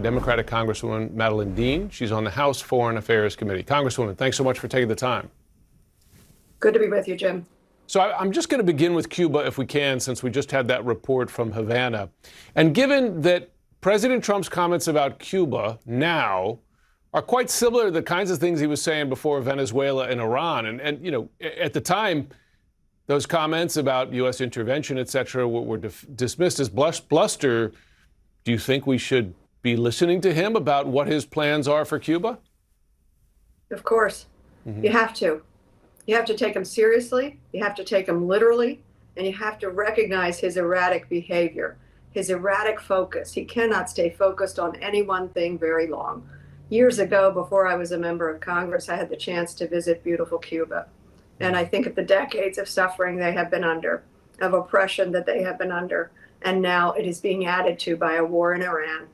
Democratic Congresswoman Madeleine. She's on the House Foreign Affairs Committee. Congresswoman, thanks so much for taking the time. Good to be with you, Jim. So I'm just going to begin with Cuba, if we can, since we just had that report from Havana. And given that President Trump's comments about Cuba now are quite similar to the kinds of things he was saying before Venezuela and Iran, and you know, at the time, those comments about U.S. intervention, et cetera, were dismissed as bluster. Do you think we should be listening to him about what his plans are for Cuba? Of course. You have to. You have to take him seriously. You have to take him literally. And you have to recognize his erratic behavior, his erratic focus. He cannot stay focused on any one thing very long. Years ago, before I was a member of Congress, I had the chance to visit beautiful Cuba. And I think of the decades of suffering they have been under, of oppression that they have been under, and now it is being added to by a war in Iran.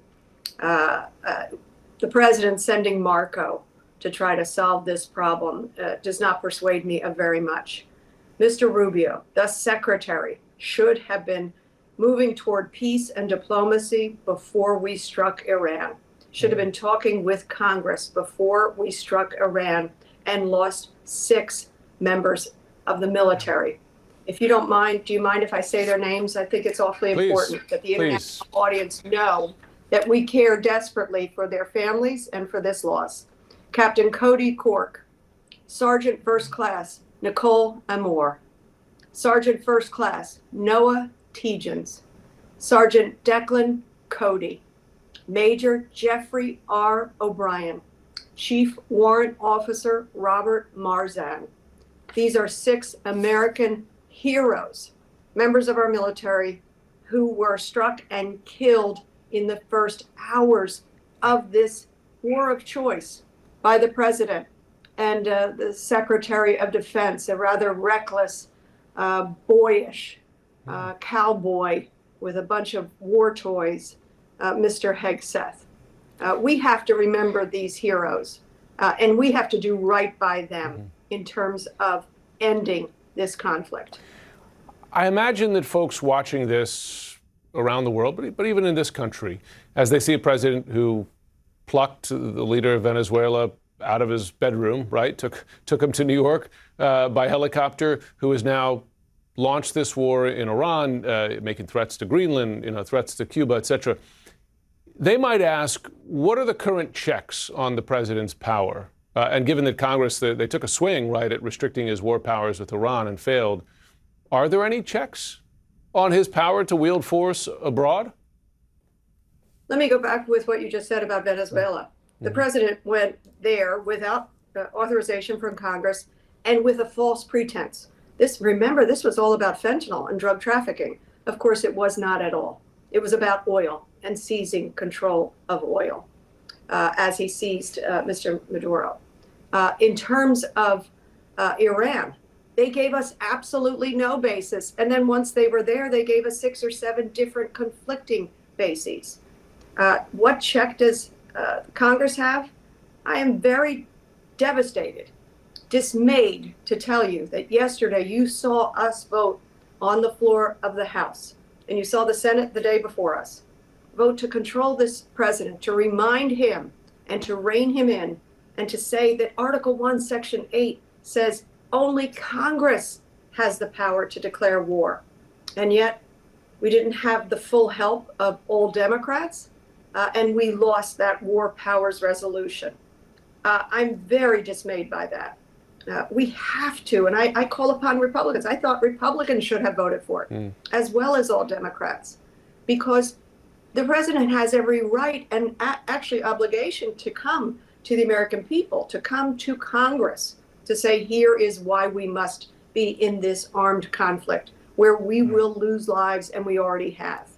The president sending Marco to try to solve this problem does not persuade me of very much. Mr. Rubio, the secretary, should have been moving toward peace and diplomacy before we struck Iran, should have been talking with Congress before we struck Iran and lost 6 members of the military. If you don't mind, do you mind if I say their names? I think it's awfully important that the international audience know that we care desperately for their families and for this loss. Captain Cody Cork, Sergeant First Class Nicole Amour, Sergeant First Class Noah Tegens, Sergeant Declan Cody, Major Jeffrey R. O'Brien, Chief Warrant Officer Robert Marzan. These are 6 American heroes, members of our military, who were struck and killed in the first hours of this war of choice by the president and the Secretary of Defense, a rather reckless, boyish cowboy with a bunch of war toys, Mr. Hegseth. We have to remember these heroes, and we have to do right by them in terms of ending this conflict. I imagine that folks watching this around the world, but even in this country, as they see a president who plucked the leader of Venezuela out of his bedroom, right, took him to New York by helicopter, who has now launched this war in Iran, making threats to Greenland, threats to Cuba, et cetera. They might ask, what are the current checks on the president's power? And given that Congress, they took a swing, right, at restricting his war powers with Iran and failed, are there any checks on his power to wield force abroad? Let me go back with what you just said about Venezuela. The president went there without authorization from Congress and with a false pretense. Remember, this was all about fentanyl and drug trafficking. Of course, it was not at all. It was about oil and seizing control of oil, as he seized Mr. Maduro. In terms of Iran, they gave us absolutely no basis. And then once they were there, they gave us 6 or 7 different conflicting bases. What check does Congress have? I am very devastated, dismayed to tell you that yesterday you saw us vote on the floor of the House, and you saw the Senate the day before us, vote to control this president, to remind him and to rein him in, and to say that Article 1, Section 8 says only Congress has the power to declare war. And yet we didn't have the full help of all Democrats, and we lost that war powers resolution. I'm very dismayed by that. We have to, and I call upon Republicans. I thought Republicans should have voted for it, as well as all Democrats, because the president has every right and actually obligation to come to the American people, to come to Congress, to say, here is why we must be in this armed conflict where we will lose lives, and we already have.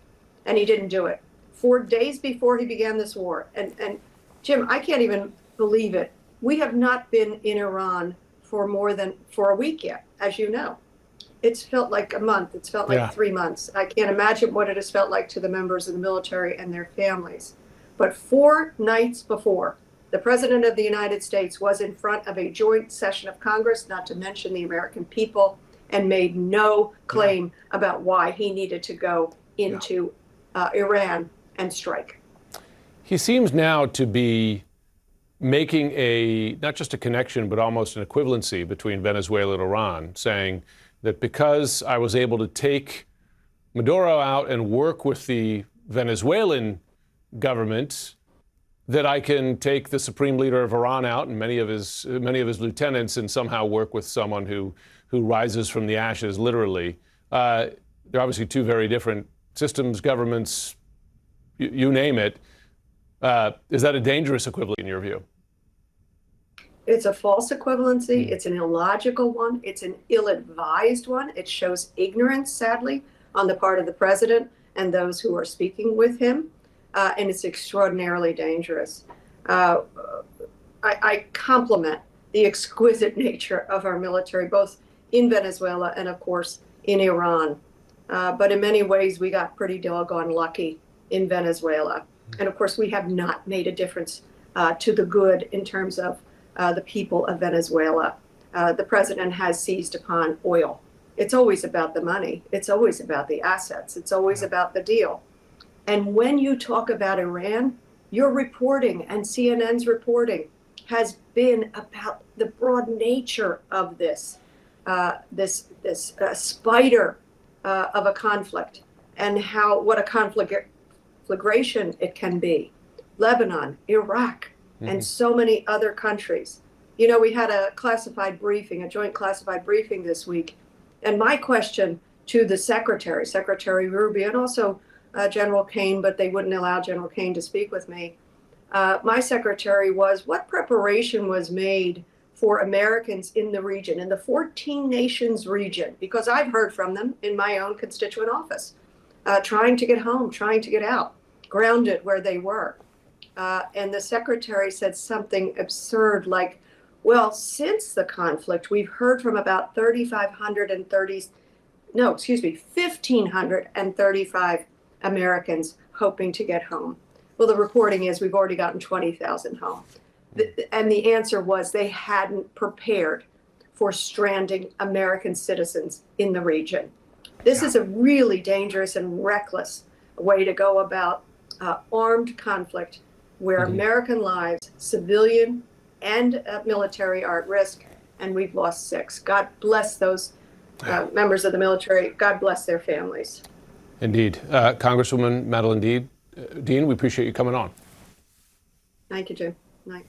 And he didn't do it. 4 days before he began this war. And Jim, I can't even believe it. We have not been in Iran for a week yet, as you know. It's felt like a month. It's felt like 3 months. I can't imagine what it has felt like to the members of the military and their families. But 4 nights before, the President of the United States was in front of a joint session of Congress, not to mention the American people, and made no claim about why he needed to go into Iran and strike. He seems now to be making not just a connection, but almost an equivalency between Venezuela and Iran, saying that because I was able to take Maduro out and work with the Venezuelan government, that I can take the supreme leader of Iran out and many of his lieutenants and somehow work with someone who rises from the ashes, literally. They're obviously two very different systems, governments, you name it. Is that a dangerous equivalent in your view? It's a false equivalency. It's an illogical one. It's an ill-advised one. It shows ignorance, sadly, on the part of the president and those who are speaking with him. And it's extraordinarily dangerous. I compliment the exquisite nature of our military, both in Venezuela and, of course, in Iran. But in many ways, we got pretty doggone lucky in Venezuela. And of course, we have not made a difference to the good in terms of the people of Venezuela. The president has seized upon oil. It's always about the money. It's always about the assets. It's always about the deal. And when you talk about Iran, your reporting and CNN's reporting has been about the broad nature of this spider of a conflict, and what a conflagration it can be. Lebanon, Iraq, and so many other countries. You know, we had a joint classified briefing this week, and my question to the Secretary Rubio, and also General Kane, but they wouldn't allow General Kane to speak with me. My secretary was, what preparation was made for Americans in the region, in the 14 nations region? Because I've heard from them in my own constituent office, trying to get home, trying to get out, grounded where they were. And the secretary said something absurd like, well, since the conflict, we've heard from about 1,535 Americans hoping to get home. Well, the reporting is we've already gotten 20,000 home. And the answer was they hadn't prepared for stranding American citizens in the region. This is a really dangerous and reckless way to go about armed conflict where American lives, civilian and military, are at risk, and we've lost 6. God bless those members of the military. God bless their families. Indeed. Congresswoman Madeleine Dean, we appreciate you coming on. Thank you, Jim. Night.